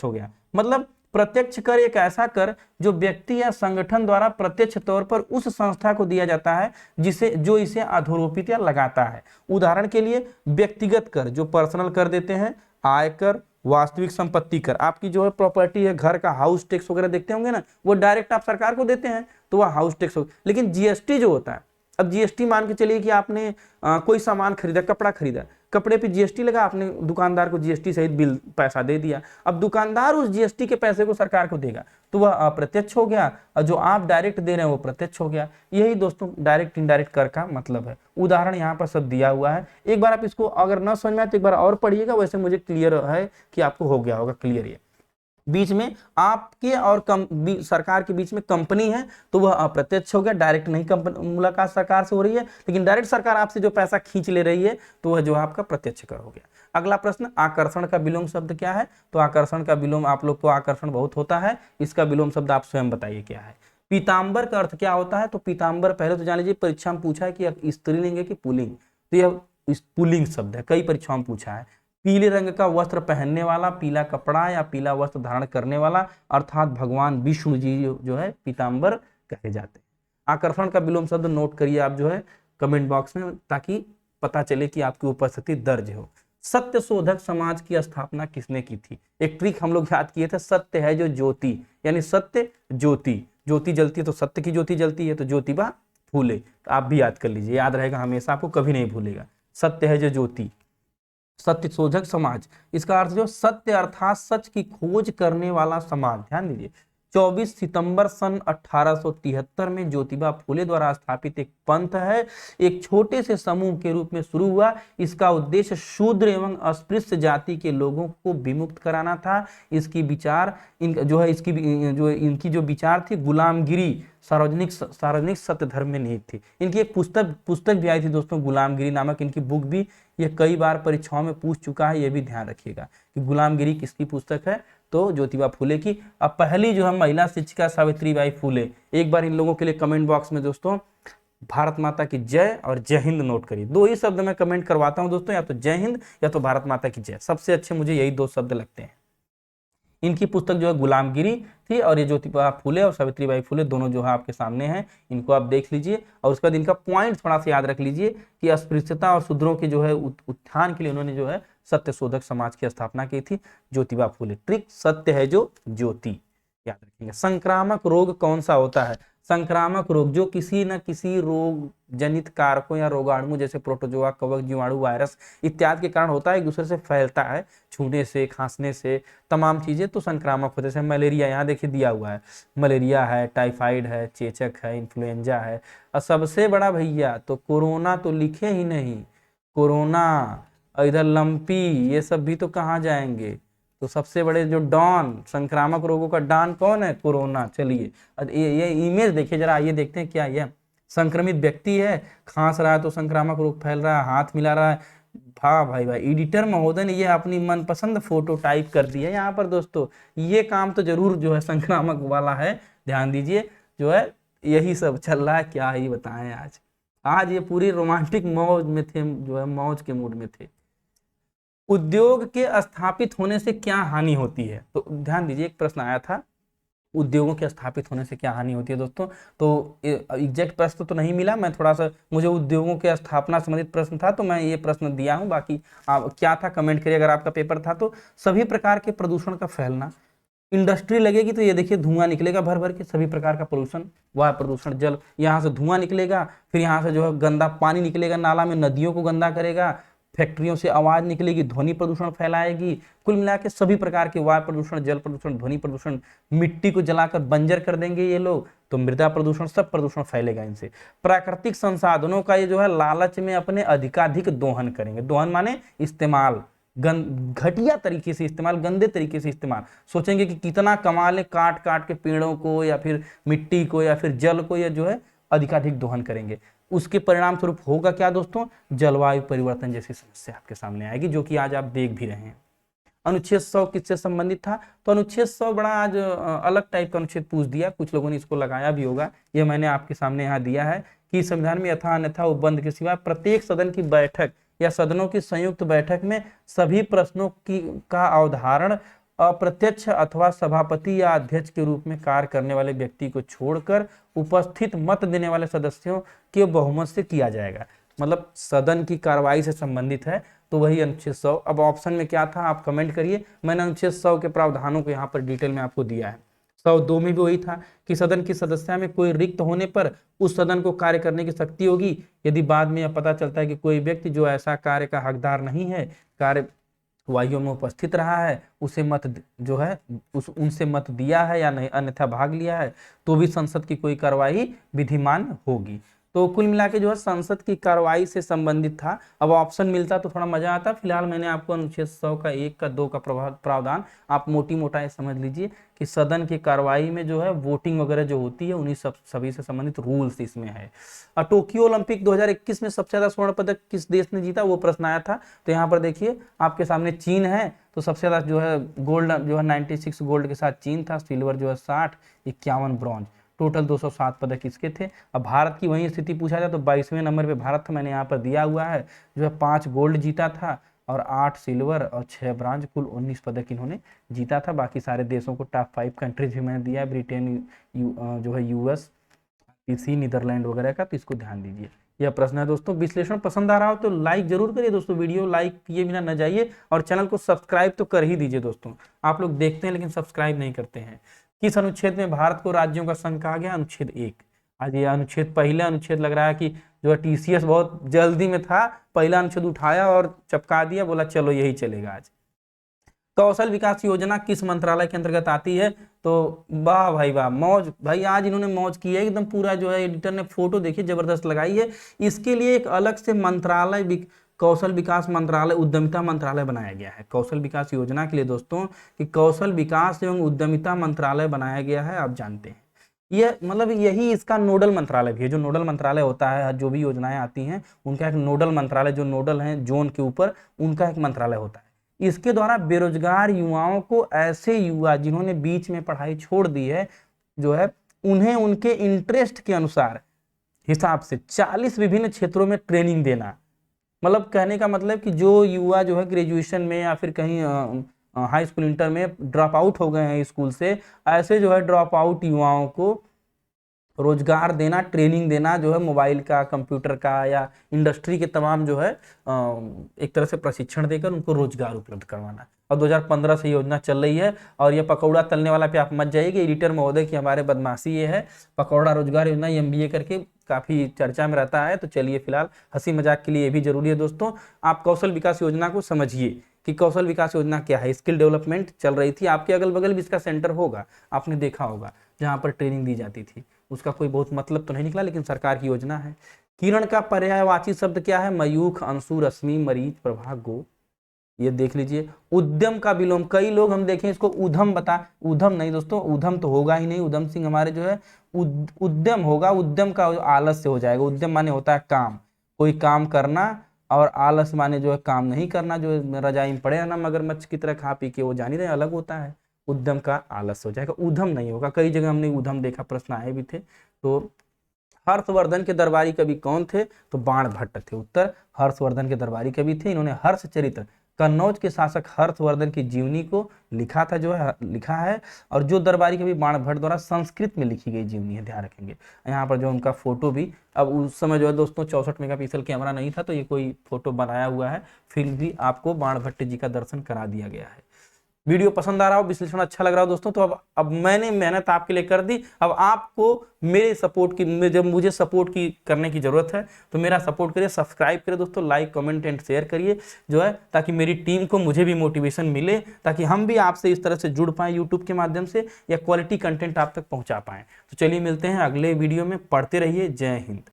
हो गया। मतलब प्रत्यक्ष कर एक ऐसा कर जो व्यक्ति या संगठन द्वारा प्रत्यक्ष तौर पर उस संस्था को दिया जाता है जो इसे अधोरोपित या लगाता है। उदाहरण के लिए व्यक्तिगत कर जो पर्सनल कर देते हैं, आयकर, वास्तविक संपत्ति कर, आपकी जो है प्रॉपर्टी है, घर का हाउस टैक्स वगैरह देखते होंगे ना, वो डायरेक्ट आप सरकार को देते हैं तो वह हाउस टैक्स हो। लेकिन जीएसटी जो होता है, अब जीएसटी मान के चलिए कि आपने कोई सामान खरीदा, कपड़ा खरीदा, कपड़े पे जीएसटी लगा, आपने दुकानदार को जीएसटी सहित बिल पैसा दे दिया, अब दुकानदार उस जीएसटी के पैसे को सरकार को देगा, तो वह अप्रत्यक्ष हो गया, और जो आप डायरेक्ट दे रहे हैं वो प्रत्यक्ष हो गया। यही दोस्तों डायरेक्ट इनडायरेक्ट कर का मतलब है। उदाहरण यहाँ पर सब दिया हुआ है, एक बार आप इसको अगर न समझ में आए तो एक बार और पढ़िएगा, वैसे मुझे क्लियर है कि आपको हो गया होगा क्लियर। ये बीच में आपके और सरकार के बीच में कंपनी है तो वह अप्रत्यक्ष हो गया, डायरेक्ट नहीं मुलाकात सरकार से हो रही है, लेकिन डायरेक्ट सरकार आपसे जो पैसा खींच ले रही है तो वह जो आपका प्रत्यक्ष कर हो गया। अगला प्रश्न, आकर्षण का विलोम शब्द क्या है? तो आकर्षण का विलोम, आप लोग को आकर्षण बहुत होता है, इसका विलोम शब्द आप स्वयं बताइए क्या है। पीतांबर का अर्थ क्या होता है? तो पीतांबर पहले तो जान लीजिए, परीक्षा में पूछा है कि स्त्रीलिंग है कि पुल्लिंग, तो यह पुल्लिंग शब्द है, कई परीक्षाओं में पूछा है। पीले रंग का वस्त्र पहनने वाला, पीला कपड़ा या पीला वस्त्र धारण करने वाला, अर्थात भगवान विष्णु जी जो है पीतांबर कहे जाते हैं। आकर्षण का विलोम शब्द नोट करिए आप जो है कमेंट बॉक्स में, ताकि पता चले कि आपकी उपस्थिति दर्ज हो। सत्य शोधक समाज की स्थापना किसने की थी? एक ट्रिक हम लोग याद किए थे, सत्य है जो ज्योति, यानी सत्य ज्योति, ज्योति जलती है तो सत्य की ज्योति जलती है, तो ज्योतिबा फूले। तो आप भी याद कर लीजिए, याद रहेगा हमेशा, आपको कभी नहीं भूलेगा। सत्य है जो ज्योति, सत्य शोधक समाज, इसका अर्थ जो सत्य अर्थात सच की खोज करने वाला समाज। ध्यान दीजिए, 24 सितंबर सन 1873 में ज्योतिबा फूले द्वारा स्थापित एक पंथ है, एक छोटे से समूह के रूप में शुरू हुआ। इसका उद्देश्य शूद्र एवं अस्पृश्य जाति के लोगों को विमुक्त कराना था। इसकी विचार इनकी जो विचार थी गुलामगिरी, सार्वजनिक सत्य धर्म में निहित थी। इनकी एक पुस्तक भी आई थी दोस्तों, गुलामगिरी नामक इनकी बुक भी, ये कई बार परीक्षाओं में पूछ चुका है, ये भी ध्यान रखिएगा कि गुलामगिरी किसकी पुस्तक है, तो ज्योतिबा फूले की। अब पहली जो है महिला शिक्षिका सावित्रीबाई फूले, एक बार इन लोगों के लिए कमेंट बॉक्स में दोस्तों भारत माता की जय और जय हिंद नोट करिए। दो ही शब्द मैं कमेंट करवाता हूं दोस्तों, या तो जय हिंद या तो भारत माता की जय, सबसे अच्छे मुझे यही दो शब्द लगते हैं। इनकी पुस्तक जो है गुलामगिरी थी, और ये ज्योतिबा फूले और सावित्रीबाई फूले दोनों जो है आपके सामने हैं, इनको आप देख लीजिए। और उसके बाद इनका पॉइंट थोड़ा सा याद रख लीजिए कि अस्पृश्यता और शूद्रों के जो है उत्थान के लिए उन्होंने जो है सत्य शोधक समाज की स्थापना की थी ज्योतिबा फूले। ट्रिक, सत्य है जो ज्योति, याद रखिएगा। संक्रामक रोग कौन सा होता है? संक्रामक रोग जो किसी न किसी रोग जनित कारकों या रोगाणु जैसे प्रोटोजोआ, कवक, जीवाणु, वायरस इत्यादि के कारण होता है, एक दूसरे से फैलता है, छूने से, खांसने से, तमाम चीजें तो संक्रामक होते हैं। जैसे मलेरिया, यहाँ देखिए दिया हुआ है, मलेरिया है, टाइफाइड है, चेचक है, इन्फ्लुएंजा है, और सबसे बड़ा भैया तो कोरोना तो लिखे ही नहीं, कोरोना, इधर लंपी, ये सब भी तो कहाँ जाएंगे। तो सबसे बड़े जो डॉन, संक्रामक रोगों का डॉन कौन है? कोरोना। चलिए ये इमेज देखिए जरा, आइए देखते हैं क्या यह संक्रमित व्यक्ति है, खांस रहा है तो संक्रामक रोग फैल रहा है, हाथ मिला रहा है, हाँ भाई भाई, एडिटर महोदय ने ये अपनी मनपसंद फोटो टाइप कर दी है यहाँ पर दोस्तों। ये काम तो जरूर जो है संक्रामक वाला है, ध्यान दीजिए। जो है यही सब चल रहा है, क्या ही बताएं। आज आज ये पूरी रोमांटिक मौज में थे, जो है मौज के मूड में थे। उद्योग के स्थापित होने से क्या हानि होती है, तो ध्यान दीजिए, एक प्रश्न आया था, उद्योगों के स्थापित होने से क्या हानि होती है दोस्तों। तो एग्जैक्ट प्रश्न तो नहीं मिला, मैं थोड़ा सा, मुझे उद्योगों के स्थापना संबंधित प्रश्न था तो मैं ये प्रश्न दिया हूँ। बाकी आप क्या था कमेंट करिए अगर आपका पेपर था तो। सभी प्रकार के प्रदूषण का फैलना, इंडस्ट्री लगेगी तो ये देखिए धुआं निकलेगा भर भर के, सभी प्रकार का पोल्यूशन, वायु प्रदूषण, जल, यहाँ से धुआं निकलेगा, फिर यहाँ से जो है गंदा पानी निकलेगा नाला में, नदियों को गंदा करेगा, फैक्ट्रियों से आवाज निकलेगी, ध्वनि प्रदूषण फैलाएगी। कुल मिला के सभी प्रकार के वायु प्रदूषण, जल प्रदूषण, ध्वनि प्रदूषण, मिट्टी को जलाकर बंजर कर देंगे ये लोग, तो मृदा प्रदूषण, सब प्रदूषण फैलेगा इनसे। प्राकृतिक संसाधनों का ये जो है लालच में अपने अधिकाधिक दोहन करेंगे। दोहन माने इस्तेमाल, घटिया तरीके से इस्तेमाल, गंदे तरीके से इस्तेमाल। सोचेंगे कि कितना कमा ले, काट काट के पेड़ों को या फिर मिट्टी को या फिर जल को, या जो है अधिकाधिक दोहन करेंगे। उसके परिणाम स्वरूप होगा क्या दोस्तों, जलवायु परिवर्तन जैसी समस्या आपके सामने आएगी, जो कि आज आप देख भी रहे हैं। अनुच्छेद 100 किससे संबंधित था, तो अनुच्छेद 100 बड़ा आज अलग टाइप का अनुच्छेद पूछ दिया, कुछ लोगों ने इसको लगाया भी होगा। ये मैंने आपके सामने यहाँ दिया है कि संविधान में यथा अन्यथा उपबंध के सिवा प्रत्येक सदन की बैठक या सदनों की संयुक्त बैठक में सभी प्रश्नों की का अवधारण अप्रत्यक्ष अथवा सभापति या अध्यक्ष के रूप में कार्य करने वाले व्यक्ति को छोड़कर उपस्थित मत देने वाले सदस्यों के बहुमत से किया जाएगा। मतलब सदन की कार्रवाई से संबंधित है, तो वही अनुच्छेद 100। अब ऑप्शन में क्या था आप कमेंट करिए, मैंने अनुच्छेद 100 के प्रावधानों को यहाँ पर डिटेल में आपको दिया है। 102 में भी वही था कि सदन की सदस्यता में कोई रिक्त होने पर उस सदन को कार्य करने की शक्ति होगी, यदि बाद में यह पता चलता है कि कोई व्यक्ति जो ऐसा कार्य का हकदार नहीं है, कार्यवाहियों में उपस्थित रहा है, उसे मत जो है उनसे मत दिया है या नहीं, अन्यथा भाग लिया है, तो भी संसद की कोई कार्यवाही विधिमान्य होगी। तो कुल मिला के जो है संसद की कार्रवाई से संबंधित था। अब ऑप्शन मिलता तो थोड़ा मजा आता। फिलहाल मैंने आपको अनुच्छेद 100 का 1 का 2 का प्रावधान आप मोटी मोटा समझ लीजिए कि सदन की कार्रवाई में जो है वोटिंग वगैरह जो होती है उन्हीं सभी से संबंधित रूल्स इसमें है। टोक्यो ओलंपिक 2021 में सबसे ज्यादा स्वर्ण पदक किस देश ने जीता, वो प्रश्न आया था। तो यहाँ पर देखिए आपके सामने चीन है, तो सबसे ज्यादा जो है गोल्ड जो है 96 गोल्ड के साथ चीन था, सिल्वर जो है 60, 51 ब्रॉन्ज, टोटल 207 पदक इसके थे। अब भारत की वही स्थिति पूछा जाए तो 22वें नंबर पे भारत था, मैंने यहाँ पर दिया हुआ है, जो है 5 गोल्ड जीता था और 8 सिल्वर और 6 ब्रॉन्ज, कुल 19 पदक इन्होंने जीता था। बाकी सारे देशों को टॉप 5 कंट्रीज भी मैंने दिया है, ब्रिटेन, जो है यूएस, इसी नीदरलैंड वगैरह का, तो इसको ध्यान दीजिए। यह प्रश्न है दोस्तों। विश्लेषण पसंद आ रहा हो तो लाइक जरूर करिए दोस्तों, वीडियो लाइक किए बिना न जाइए, और चैनल को सब्सक्राइब तो कर ही दीजिए दोस्तों। आप लोग देखते हैं लेकिन सब्सक्राइब नहीं करते हैं। किस अनुच्छेद में भारत को राज्यों का संघ कहा गया, अनुच्छेद 1। आज ये अनुच्छेद, पहला अनुच्छेद लग रहा है कि जो है टीसीएस बहुत जल्दी में था, पहला अनुच्छेद उठाया और चपका दिया, बोला चलो यही चलेगा आज। कौशल विकास योजना किस मंत्रालय के अंतर्गत आती है, तो वाह भाई वाह, मौज भाई, आज इन्होंने मौज की है एकदम। पूरा जो है एडिटर ने फोटो देखिए जबरदस्त लगाई है। इसके लिए एक अलग से मंत्रालय, कौशल विकास मंत्रालय, उद्यमिता मंत्रालय बनाया गया है कौशल विकास योजना के लिए दोस्तों, कि कौशल विकास एवं उद्यमिता मंत्रालय बनाया गया है। आप जानते हैं ये मतलब यही इसका नोडल मंत्रालय भी है। जो नोडल मंत्रालय होता है, जो भी योजनाएं आती हैं उनका एक नोडल मंत्रालय, जो नोडल है जोन के ऊपर, उनका एक मंत्रालय होता है। इसके द्वारा बेरोजगार युवाओं को, ऐसे युवा जिन्होंने बीच में पढ़ाई छोड़ दी है, जो है उन्हें उनके इंटरेस्ट के अनुसार हिसाब से 40 विभिन्न क्षेत्रों में ट्रेनिंग देना। मतलब कहने का मतलब कि जो युवा जो है ग्रेजुएशन में या फिर कहीं हाई स्कूल इंटर में ड्रॉप आउट हो गए हैं स्कूल से, ऐसे जो है ड्रॉप आउट युवाओं को रोजगार देना, ट्रेनिंग देना, जो है मोबाइल का, कंप्यूटर का या इंडस्ट्री के तमाम जो है एक तरह से प्रशिक्षण देकर उनको रोजगार उपलब्ध करवाना। और 2015 से योजना चल रही है। और ये पकौड़ा तलने वाला पे आप मत जाइए, एडिटर महोदय की हमारे बदमाशी ये है, पकौड़ा रोजगार योजना MBA करके काफी चर्चा में रहता है। तो चलिए फिलहाल हंसी मजाक के लिए ये भी जरूरी है दोस्तों। आप कौशल विकास योजना को समझिए कि कौशल विकास योजना क्या है। स्किल डेवलपमेंट चल रही थी, आपके अगल बगल भी इसका सेंटर होगा, आपने देखा होगा, जहाँ पर ट्रेनिंग दी जाती थी। उसका कोई बहुत मतलब तो नहीं निकला, लेकिन सरकार की योजना है। किरण का पर्यायवाची शब्द क्या है, मयूख, अंशु, रश्मि, मरीच, प्रभा, गो। ये देख लीजिए। उद्यम का विलोम, कई लोग हम देखें इसको उधम उधम नहीं दोस्तों, उधम तो होगा ही नहीं। उधम सिंह हमारे जो है उद्यम होगा, उद्यम का आलस से हो जाएगा। उद्यम माने होता है काम, कोई काम करना, और आलस माने जो है काम नहीं करना, जो रजाई में पड़े रहना मगरमच्छ की तरह खा पी के, वो जान ही रहे अलग होता है। उद्यम का आलस हो जाएगा, उधम नहीं होगा। कई जगह हमने उधम देखा, प्रश्न आए भी थे। तो हर्षवर्धन के दरबारी कवि कौन थे? तो बाणभट्ट थे। उत्तर हर्षवर्धन के दरबारी कवि थे। इन्होंने हर्षचरित्र, कन्नौज के शासक हर्षवर्धन की जीवनी को लिखा था, जो है लिखा है। और जो दरबारी कवि बाणभट्ट द्वारा संस्कृत में लिखी गई जीवनी है, ध्यान रखेंगे। यहाँ पर जो उनका फोटो भी, अब उस समय जो है दोस्तों 64 मेगापिक्सल कैमरा नहीं था, तो ये कोई फोटो बनाया हुआ है, फिर भी आपको बाणभट्ट जी का दर्शन करा दिया गया है। वीडियो पसंद आ रहा हो, विश्लेषण अच्छा लग रहा हो दोस्तों, तो अब मैंने मेहनत आपके लिए कर दी। अब आपको मेरे सपोर्ट की, जब मुझे सपोर्ट की करने की जरूरत है, तो मेरा सपोर्ट करिए, सब्सक्राइब करिए दोस्तों, लाइक कमेंट एंड शेयर करिए जो है, ताकि मेरी टीम को, मुझे भी मोटिवेशन मिले, ताकि हम भी आपसे इस तरह से जुड़ पाएं यूट्यूब के माध्यम से, या क्वालिटी कंटेंट आप तक पहुंचा पाएं। तो चलिए मिलते हैं अगले वीडियो में। पढ़ते रहिए। जय हिंद।